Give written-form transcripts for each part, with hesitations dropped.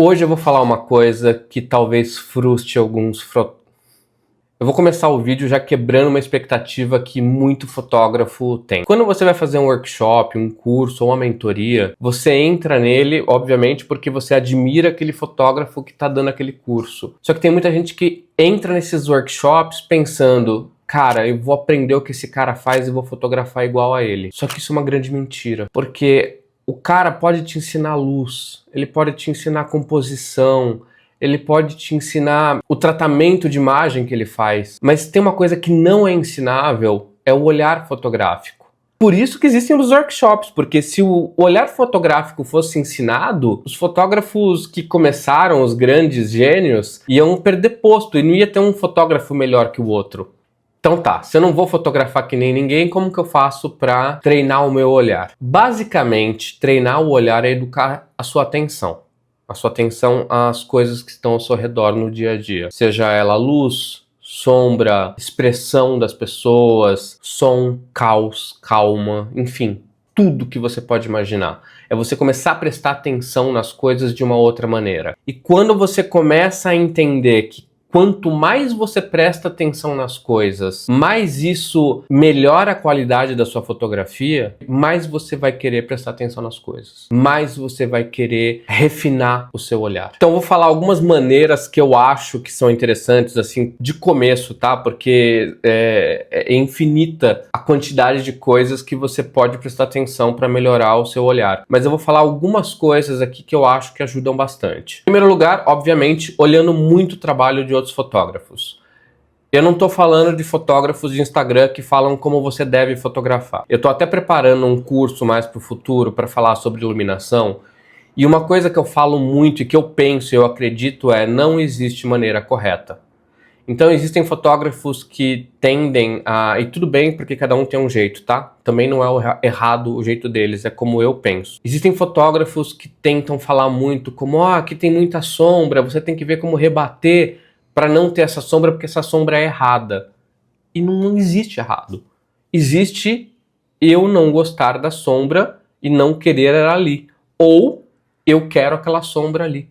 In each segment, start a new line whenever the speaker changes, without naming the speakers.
Hoje eu vou falar uma coisa que talvez frustre alguns Eu vou começar o vídeo já quebrando uma expectativa que muito fotógrafo tem. Quando você vai fazer um workshop, um curso ou uma mentoria, você entra nele, obviamente, porque você admira aquele fotógrafo que está dando aquele curso. Só que tem muita gente que entra nesses workshops pensando: cara, eu vou aprender o que esse cara faz e vou fotografar igual a ele. Só que isso é uma grande mentira, porque o cara pode te ensinar luz, ele pode te ensinar composição, ele pode te ensinar o tratamento de imagem que ele faz, mas tem uma coisa que não é ensinável, é o olhar fotográfico. Por isso que existem os workshops, porque se o olhar fotográfico fosse ensinado, os fotógrafos que começaram, os grandes gênios, iam perder posto e não ia ter um fotógrafo melhor que o outro. Então tá, se eu não vou fotografar que nem ninguém, como que eu faço para treinar o meu olhar? Basicamente, treinar o olhar é educar a sua atenção. A sua atenção às coisas que estão ao seu redor no dia a dia. Seja ela luz, sombra, expressão das pessoas, som, caos, calma, enfim, tudo que você pode imaginar. É você começar a prestar atenção nas coisas de uma outra maneira. E quando você começa a entender que quanto mais você presta atenção nas coisas, mais isso melhora a qualidade da sua fotografia, mais você vai querer prestar atenção nas coisas, mais você vai querer refinar o seu olhar. Então eu vou falar algumas maneiras que eu acho que são interessantes, assim, de começo, tá? Porque é infinita a quantidade de coisas que você pode prestar atenção para melhorar o seu olhar. Mas eu vou falar algumas coisas aqui que eu acho que ajudam bastante. Em primeiro lugar, obviamente, olhando muito o trabalho de outros fotógrafos. Eu não estou falando de fotógrafos de Instagram que falam como você deve fotografar. Eu estou até preparando um curso mais para o futuro para falar sobre iluminação. E uma coisa que eu falo muito e que eu penso e eu acredito é: não existe maneira correta. Então existem fotógrafos que tendem a... E tudo bem, porque cada um tem um jeito, tá? Também não é errado o jeito deles, é como eu penso. Existem fotógrafos que tentam falar muito como: aqui tem muita sombra, você tem que ver como rebater para não ter essa sombra, porque essa sombra é errada. E não existe errado. Existe eu não gostar da sombra e não querer ela ali. Ou eu quero aquela sombra ali.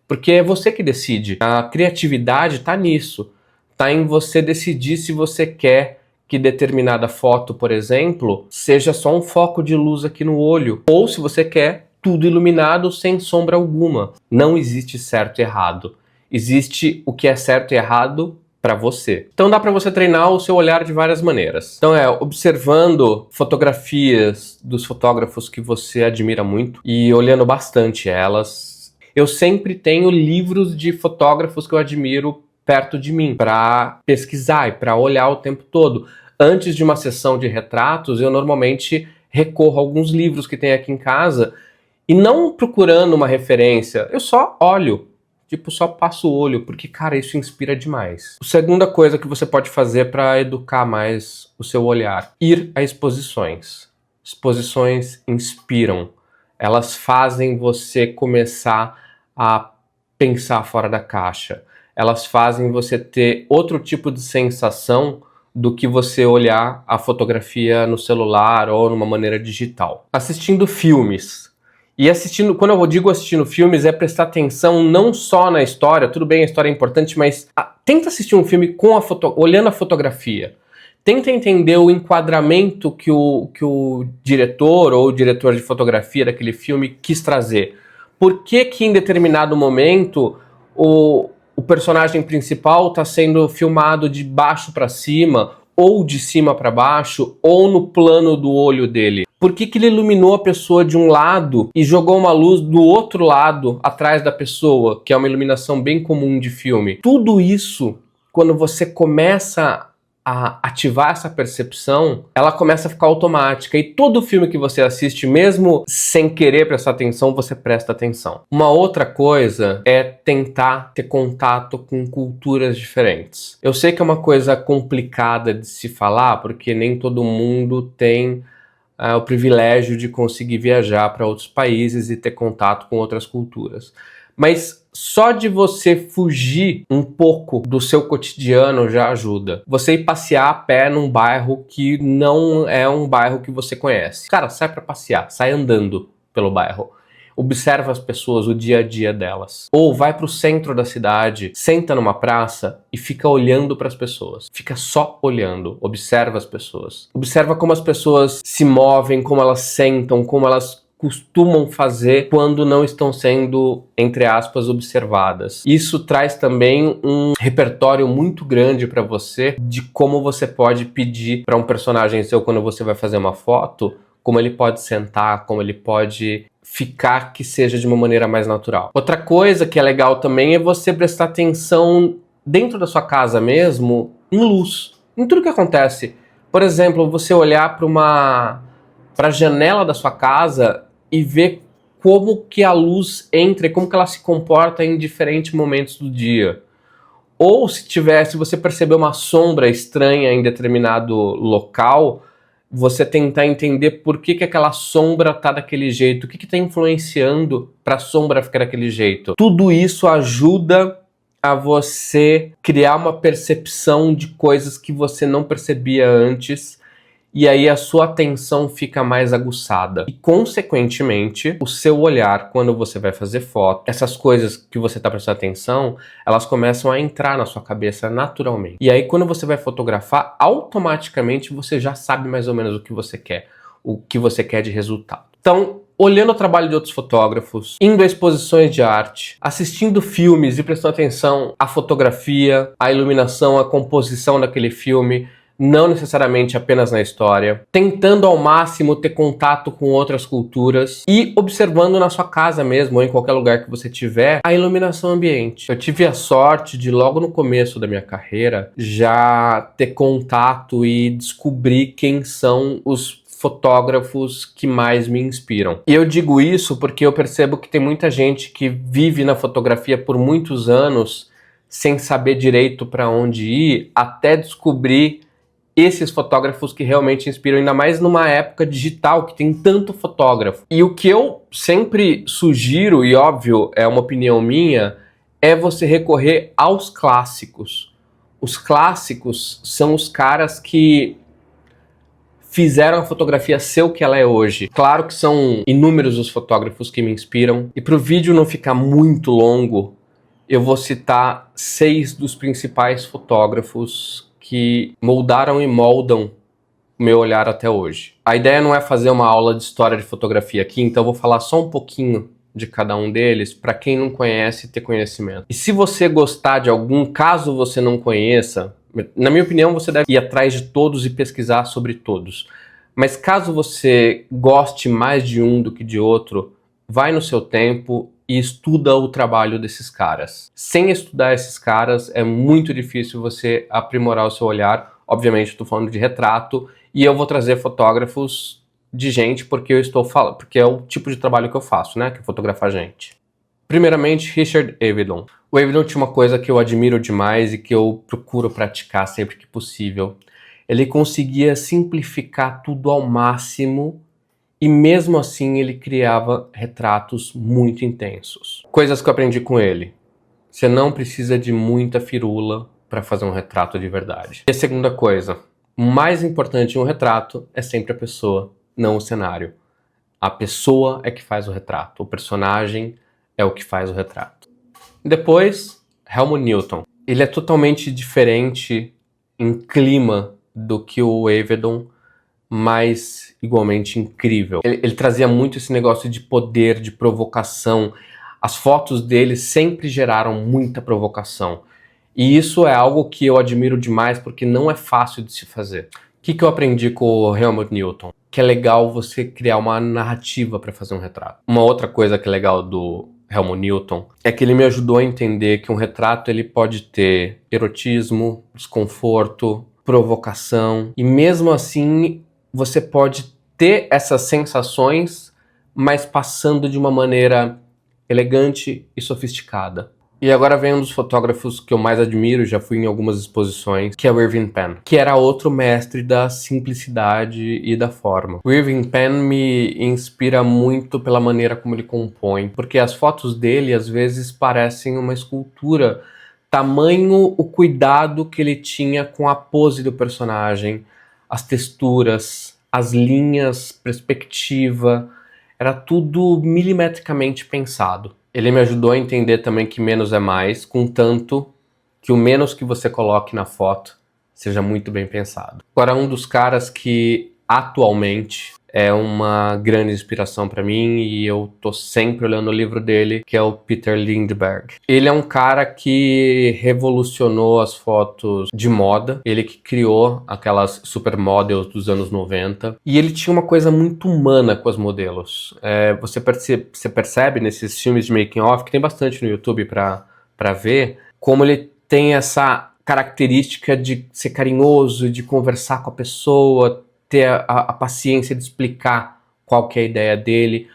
Porque é você que decide. A criatividade está nisso. Está em você decidir se você quer que determinada foto, por exemplo, seja só um foco de luz aqui no olho. Ou se você quer tudo iluminado sem sombra alguma. Não existe certo e errado. Existe o que é certo e errado para você. Então dá para você treinar o seu olhar de várias maneiras. Então observando fotografias dos fotógrafos que você admira muito e olhando bastante elas. Eu sempre tenho livros de fotógrafos que eu admiro perto de mim para pesquisar e para olhar o tempo todo. Antes de uma sessão de retratos, eu normalmente recorro a alguns livros que tem aqui em casa e não procurando uma referência, eu só olho. Tipo, só passo o olho, porque, cara, isso inspira demais. A segunda coisa que você pode fazer para educar mais o seu olhar: ir a exposições. Exposições inspiram. Elas fazem você começar a pensar fora da caixa. Elas fazem você ter outro tipo de sensação do que você olhar a fotografia no celular ou numa maneira digital. Assistindo filmes. E assistindo, quando eu digo assistindo filmes, é prestar atenção não só na história. Tudo bem, a história é importante, mas tenta assistir um filme com olhando a fotografia. Tenta entender o enquadramento que o diretor ou o diretor de fotografia daquele filme quis trazer. Por que que em determinado momento o personagem principal está sendo filmado de baixo para cima, ou de cima para baixo, ou no plano do olho dele? Por que que ele iluminou a pessoa de um lado e jogou uma luz do outro lado atrás da pessoa, que é uma iluminação bem comum de filme? Tudo isso, quando você começa a ativar essa percepção, ela começa a ficar automática. E todo filme que você assiste, mesmo sem querer prestar atenção, você presta atenção. Uma outra coisa é tentar ter contato com culturas diferentes. Eu sei que é uma coisa complicada de se falar, porque nem todo mundo tem o privilégio de conseguir viajar para outros países e ter contato com outras culturas. Mas só de você fugir um pouco do seu cotidiano já ajuda. Você ir passear a pé num bairro que não é um bairro que você conhece. Cara, sai para passear, sai andando pelo bairro. Observa as pessoas, o dia a dia delas. Ou vai para o centro da cidade, senta numa praça e fica olhando para as pessoas. Fica só olhando, observa as pessoas. Observa como as pessoas se movem, como elas sentam, como elas costumam fazer quando não estão sendo, entre aspas, observadas. Isso traz também um repertório muito grande para você de como você pode pedir para um personagem seu, quando você vai fazer uma foto, como ele pode sentar, como ele pode ficar, que seja de uma maneira mais natural. Outra coisa que é legal também é você prestar atenção dentro da sua casa mesmo, em luz, em tudo que acontece. Por exemplo, você olhar para a janela da sua casa e ver como que a luz entra e como que ela se comporta em diferentes momentos do dia. Ou se você perceber uma sombra estranha em determinado local, você tentar entender por que aquela sombra tá daquele jeito, o que está influenciando para a sombra ficar daquele jeito. Tudo isso ajuda a você criar uma percepção de coisas que você não percebia antes, e aí a sua atenção fica mais aguçada. E, consequentemente, o seu olhar, quando você vai fazer foto, essas coisas que você está prestando atenção, elas começam a entrar na sua cabeça naturalmente. E aí, quando você vai fotografar, automaticamente você já sabe mais ou menos o que você quer de resultado. Então, olhando o trabalho de outros fotógrafos, indo a exposições de arte, assistindo filmes e prestando atenção à fotografia, à iluminação, à composição daquele filme, não necessariamente apenas na história, tentando ao máximo ter contato com outras culturas e observando na sua casa mesmo ou em qualquer lugar que você tiver a iluminação ambiente. Eu tive a sorte de logo no começo da minha carreira já ter contato e descobrir quem são os fotógrafos que mais me inspiram. E eu digo isso porque eu percebo que tem muita gente que vive na fotografia por muitos anos sem saber direito para onde ir, até descobrir esses fotógrafos que realmente inspiram, ainda mais numa época digital que tem tanto fotógrafo. E o que eu sempre sugiro, e óbvio, é uma opinião minha, é você recorrer aos clássicos. Os clássicos são os caras que fizeram a fotografia ser o que ela é hoje. Claro que são inúmeros os fotógrafos que me inspiram. E para o vídeo não ficar muito longo, eu vou citar 6 dos principais fotógrafos que moldaram e moldam o meu olhar até hoje. A ideia não é fazer uma aula de história de fotografia aqui, então eu vou falar só um pouquinho de cada um deles, para quem não conhece ter conhecimento. E se você gostar de algum, caso você não conheça, na minha opinião você deve ir atrás de todos e pesquisar sobre todos. Mas caso você goste mais de um do que de outro, vai no seu tempo e estuda o trabalho desses caras. Sem estudar esses caras, é muito difícil você aprimorar o seu olhar. Obviamente, estou falando de retrato, e eu vou trazer fotógrafos de gente porque eu estou falando, porque é o tipo de trabalho que eu faço, né? Que é fotografar gente. Primeiramente, Richard Avedon. O Avedon tinha uma coisa que eu admiro demais e que eu procuro praticar sempre que possível. Ele conseguia simplificar tudo ao máximo, e mesmo assim ele criava retratos muito intensos. Coisas que eu aprendi com ele. Você não precisa de muita firula para fazer um retrato de verdade. E a segunda coisa, o mais importante em um retrato é sempre a pessoa, não o cenário. A pessoa é que faz o retrato, o personagem é o que faz o retrato. Depois, Helmut Newton. Ele é totalmente diferente em clima do que o Avedon, mas igualmente incrível. Ele trazia muito esse negócio de poder, de provocação. As fotos dele sempre geraram muita provocação. E isso é algo que eu admiro demais, porque não é fácil de se fazer. O que eu aprendi com o Helmut Newton? Que é legal você criar uma narrativa para fazer um retrato. Uma outra coisa que é legal do Helmut Newton é que ele me ajudou a entender que um retrato ele pode ter erotismo, desconforto, provocação, e mesmo assim você pode ter essas sensações, mas passando de uma maneira elegante e sofisticada. E agora vem um dos fotógrafos que eu mais admiro, já fui em algumas exposições, que é o Irving Penn, que era outro mestre da simplicidade e da forma. O Irving Penn me inspira muito pela maneira como ele compõe, porque as fotos dele às vezes parecem uma escultura, tamanho o cuidado que ele tinha com a pose do personagem, as texturas, as linhas, perspectiva. Era tudo milimetricamente pensado. Ele me ajudou a entender também que menos é mais, contanto que o menos que você coloque na foto seja muito bem pensado. Agora, um dos caras que atualmente é uma grande inspiração para mim e eu tô sempre olhando o livro dele, que é o Peter Lindbergh. Ele é um cara que revolucionou as fotos de moda, ele que criou aquelas supermodels dos anos 90 e ele tinha uma coisa muito humana com as modelos. Você percebe nesses filmes de making of, que tem bastante no YouTube para ver, como ele tem essa característica de ser carinhoso, de conversar com a pessoa, ter a paciência de explicar qual que é a ideia dele,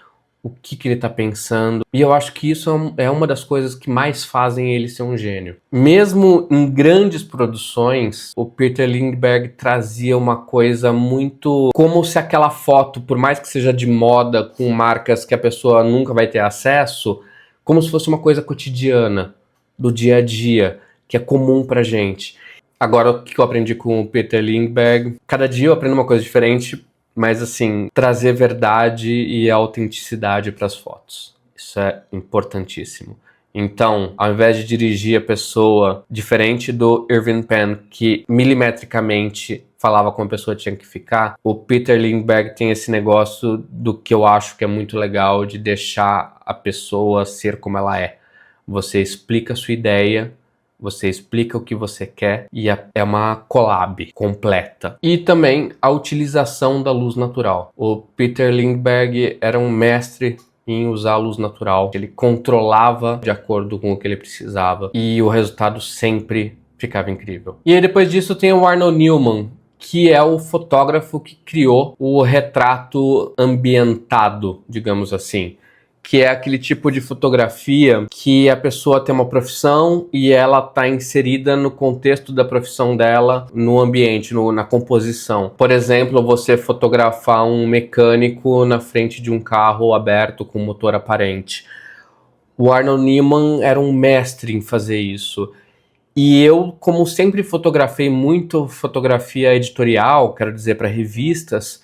o que ele está pensando. E eu acho que isso é uma das coisas que mais fazem ele ser um gênio. Mesmo em grandes produções, o Peter Lindbergh trazia uma coisa muito... como se aquela foto, por mais que seja de moda, com marcas que a pessoa nunca vai ter acesso, como se fosse uma coisa cotidiana, do dia a dia, que é comum pra gente. Agora, o que eu aprendi com o Peter Lindbergh? Cada dia eu aprendo uma coisa diferente, mas assim, trazer verdade e autenticidade para as fotos. Isso é importantíssimo. Então, ao invés de dirigir a pessoa, diferente do Irving Penn, que milimetricamente falava como a pessoa tinha que ficar, o Peter Lindbergh tem esse negócio do que eu acho que é muito legal, de deixar a pessoa ser como ela é. Você explica a sua ideia, você explica o que você quer e é uma collab completa. E também a utilização da luz natural. O Peter Lindbergh era um mestre em usar a luz natural. Ele controlava de acordo com o que ele precisava e o resultado sempre ficava incrível. E aí depois disso tem o Arnold Newman, que é o fotógrafo que criou o retrato ambientado, digamos assim. Que é aquele tipo de fotografia que a pessoa tem uma profissão e ela está inserida no contexto da profissão dela, no ambiente, na composição. Por exemplo, você fotografar um mecânico na frente de um carro aberto com motor aparente. O Arnold Newman era um mestre em fazer isso. E eu, como sempre fotografei muito fotografia editorial, quero dizer, para revistas,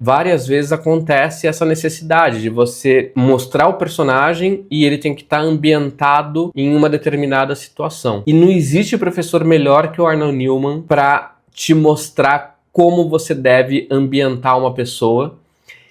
várias vezes acontece essa necessidade de você mostrar o personagem e ele tem que estar ambientado em uma determinada situação. E não existe professor melhor que o Arnold Newman para te mostrar como você deve ambientar uma pessoa.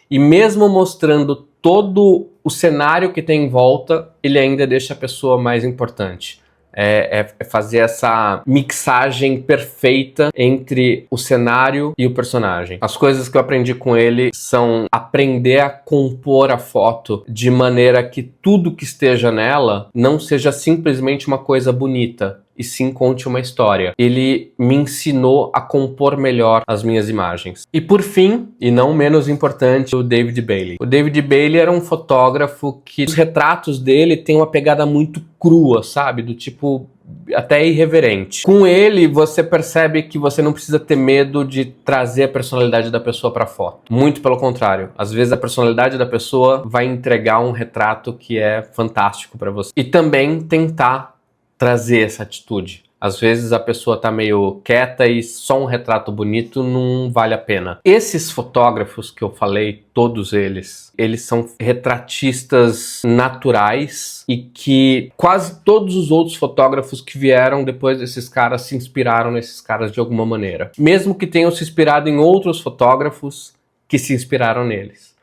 E mesmo mostrando todo o cenário que tem em volta, ele ainda deixa a pessoa mais importante. É fazer essa mixagem perfeita entre o cenário e o personagem. As coisas que eu aprendi com ele são aprender a compor a foto de maneira que tudo que esteja nela não seja simplesmente uma coisa bonita, e sim conte uma história. Ele me ensinou a compor melhor as minhas imagens. E por fim, e não menos importante, o David Bailey. O David Bailey era um fotógrafo que os retratos dele têm uma pegada muito crua, sabe? Do tipo até irreverente. Com ele, você percebe que você não precisa ter medo de trazer a personalidade da pessoa para a foto. Muito pelo contrário. Às vezes a personalidade da pessoa vai entregar um retrato que é fantástico para você. E também tentar trazer essa atitude. Às vezes a pessoa tá meio quieta e só um retrato bonito não vale a pena. Esses fotógrafos que eu falei, todos eles são retratistas naturais e que quase todos os outros fotógrafos que vieram depois desses caras se inspiraram nesses caras de alguma maneira. Mesmo que tenham se inspirado em outros fotógrafos que se inspiraram neles.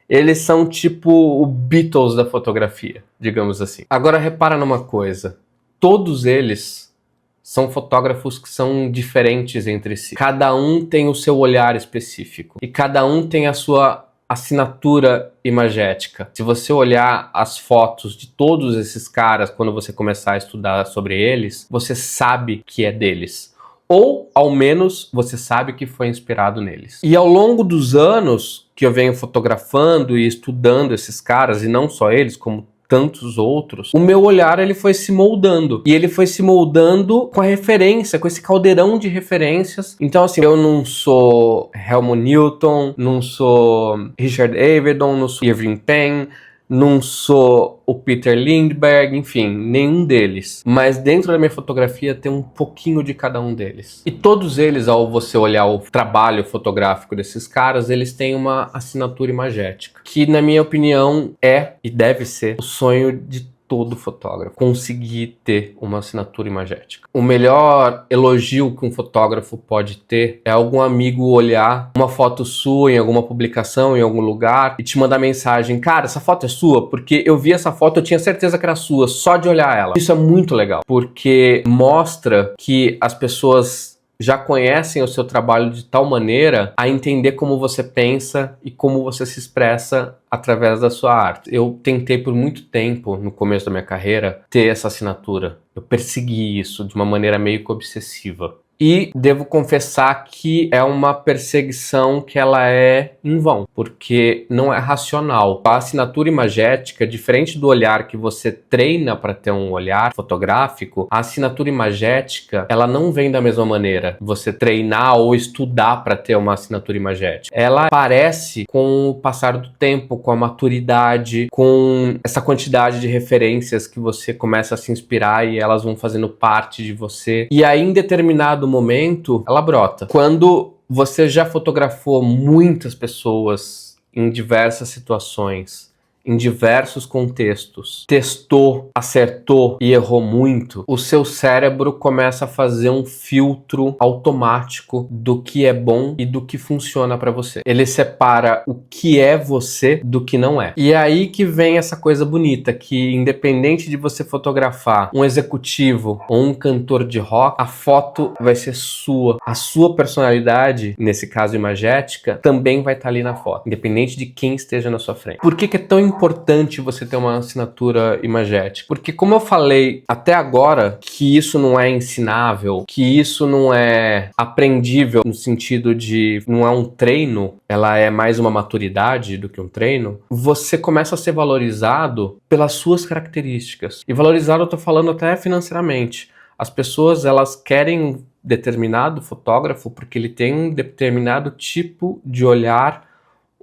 Eles são tipo o Beatles da fotografia, digamos assim. Agora repara numa coisa. Todos eles são fotógrafos que são diferentes entre si. Cada um tem o seu olhar específico. E cada um tem a sua assinatura imagética. Se você olhar as fotos de todos esses caras, quando você começar a estudar sobre eles, você sabe que é deles. Ou, ao menos, você sabe que foi inspirado neles. E ao longo dos anos que eu venho fotografando e estudando esses caras, e não só eles, como tantos outros, o meu olhar ele foi se moldando. E ele foi se moldando com a referência, com esse caldeirão de referências. Então assim, eu não sou Helmut Newton, não sou Richard Avedon, não sou Irving Penn, não sou o Peter Lindbergh, enfim, nenhum deles. Mas dentro da minha fotografia tem um pouquinho de cada um deles. E todos eles, ao você olhar o trabalho fotográfico desses caras, eles têm uma assinatura imagética, que na minha opinião é e deve ser o sonho de todo fotógrafo, conseguir ter uma assinatura imagética. O melhor elogio que um fotógrafo pode ter é algum amigo olhar uma foto sua em alguma publicação, em algum lugar, e te mandar mensagem: cara, essa foto é sua? Porque eu vi essa foto, eu tinha certeza que era sua, só de olhar ela. Isso é muito legal, porque mostra que as pessoas já conhecem o seu trabalho de tal maneira a entender como você pensa e como você se expressa através da sua arte. Eu tentei por muito tempo, no começo da minha carreira, ter essa assinatura. Eu persegui isso de uma maneira meio que obsessiva. E devo confessar que é uma perseguição que ela é em vão, porque não é racional. A assinatura imagética, diferente do olhar que você treina para ter um olhar fotográfico, a assinatura imagética, ela não vem da mesma maneira. Você treinar ou estudar para ter uma assinatura imagética. Ela aparece com o passar do tempo, com a maturidade, com essa quantidade de referências que você começa a se inspirar e elas vão fazendo parte de você. E aí, em determinado momento, ela brota. Quando você já fotografou muitas pessoas em diversas situações, em diversos contextos, testou, acertou e errou muito, o seu cérebro começa a fazer um filtro automático do que é bom e do que funciona para você. Ele separa o que é você do que não é. E é aí que vem essa coisa bonita, que independente de você fotografar um executivo ou um cantor de rock, a foto vai ser sua. A sua personalidade, nesse caso imagética, também vai estar ali na foto, independente de quem esteja na sua frente. Por que é tão importante você ter uma assinatura imagética? Porque, como eu falei até agora, que isso não é ensinável, que isso não é aprendível no sentido de não é um treino, ela é mais uma maturidade do que um treino, você começa a ser valorizado pelas suas características. E valorizado eu tô falando até financeiramente. As pessoas, elas querem determinado fotógrafo porque ele tem um determinado tipo de olhar,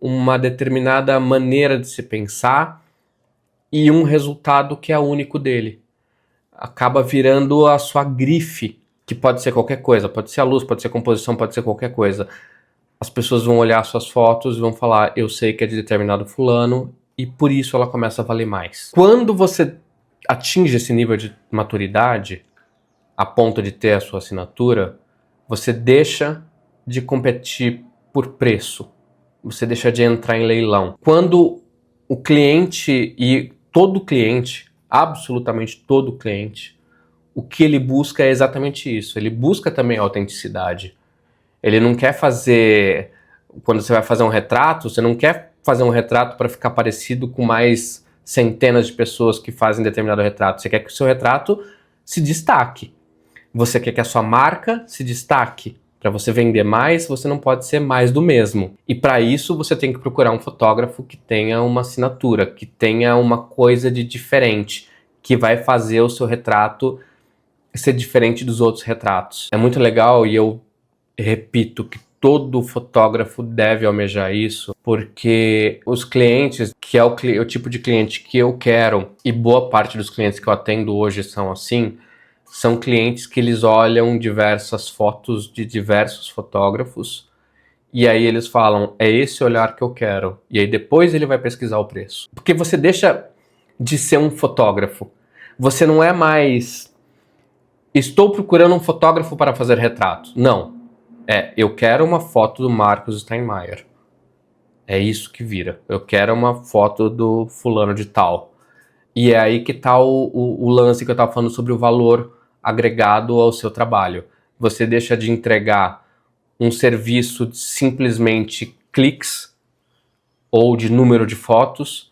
uma determinada maneira de se pensar e um resultado que é único dele. Acaba virando a sua grife, que pode ser qualquer coisa, pode ser a luz, pode ser a composição, pode ser qualquer coisa. As pessoas vão olhar suas fotos e vão falar: eu sei que é de determinado fulano, e por isso ela começa a valer mais. Quando você atinge esse nível de maturidade, a ponto de ter a sua assinatura, você deixa de competir por preço. Você deixa de entrar em leilão. Quando o cliente, e todo cliente, absolutamente todo cliente, o que ele busca é exatamente isso. Ele busca também a autenticidade. Ele não quer fazer... Quando você vai fazer um retrato, você não quer fazer um retrato para ficar parecido com mais centenas de pessoas que fazem determinado retrato. Você quer que o seu retrato se destaque. Você quer que a sua marca se destaque. Para você vender mais, você não pode ser mais do mesmo. E para isso, você tem que procurar um fotógrafo que tenha uma assinatura, que tenha uma coisa de diferente, que vai fazer o seu retrato ser diferente dos outros retratos. É muito legal, e eu repito que todo fotógrafo deve almejar isso, porque os clientes, que é o tipo de cliente que eu quero, e boa parte dos clientes que eu atendo hoje são assim, são clientes que eles olham diversas fotos de diversos fotógrafos e aí eles falam: é esse olhar que eu quero. E aí depois ele vai pesquisar o preço. Porque você deixa de ser um fotógrafo. Você não é mais: estou procurando um fotógrafo para fazer retratos. Não. Eu quero uma foto do Marcos Steinmeier. É isso que vira. Eu quero uma foto do fulano de tal. E é aí que tá o lance que eu estava falando sobre o valor agregado ao seu trabalho. Você deixa de entregar um serviço de simplesmente cliques ou de número de fotos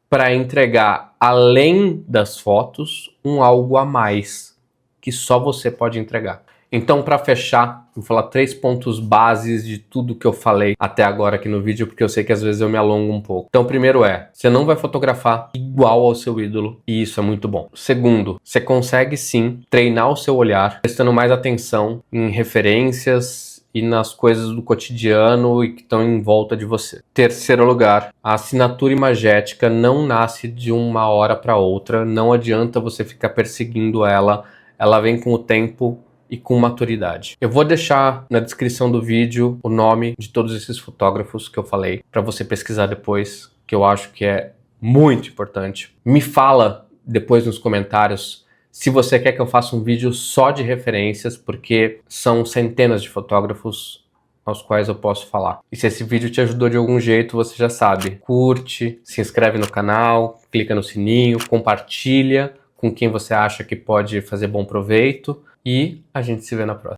para entregar, além das fotos, um algo a mais que só você pode entregar. Então, para fechar, vou falar 3 pontos bases de tudo que eu falei até agora aqui no vídeo, porque eu sei que às vezes eu me alongo um pouco. Então, primeiro você não vai fotografar igual ao seu ídolo, e isso é muito bom. Segundo, você consegue sim treinar o seu olhar, prestando mais atenção em referências e nas coisas do cotidiano e que estão em volta de você. Terceiro lugar, a assinatura imagética não nasce de uma hora para outra, não adianta você ficar perseguindo ela, ela vem com o tempo e com maturidade. Eu vou deixar na descrição do vídeo o nome de todos esses fotógrafos que eu falei, para você pesquisar depois, que eu acho que é muito importante. Me fala depois nos comentários se você quer que eu faça um vídeo só de referências, porque são centenas de fotógrafos aos quais eu posso falar. E se esse vídeo te ajudou de algum jeito, você já sabe. Curte, se inscreve no canal, clica no sininho, compartilha com quem você acha que pode fazer bom proveito e a gente se vê na próxima.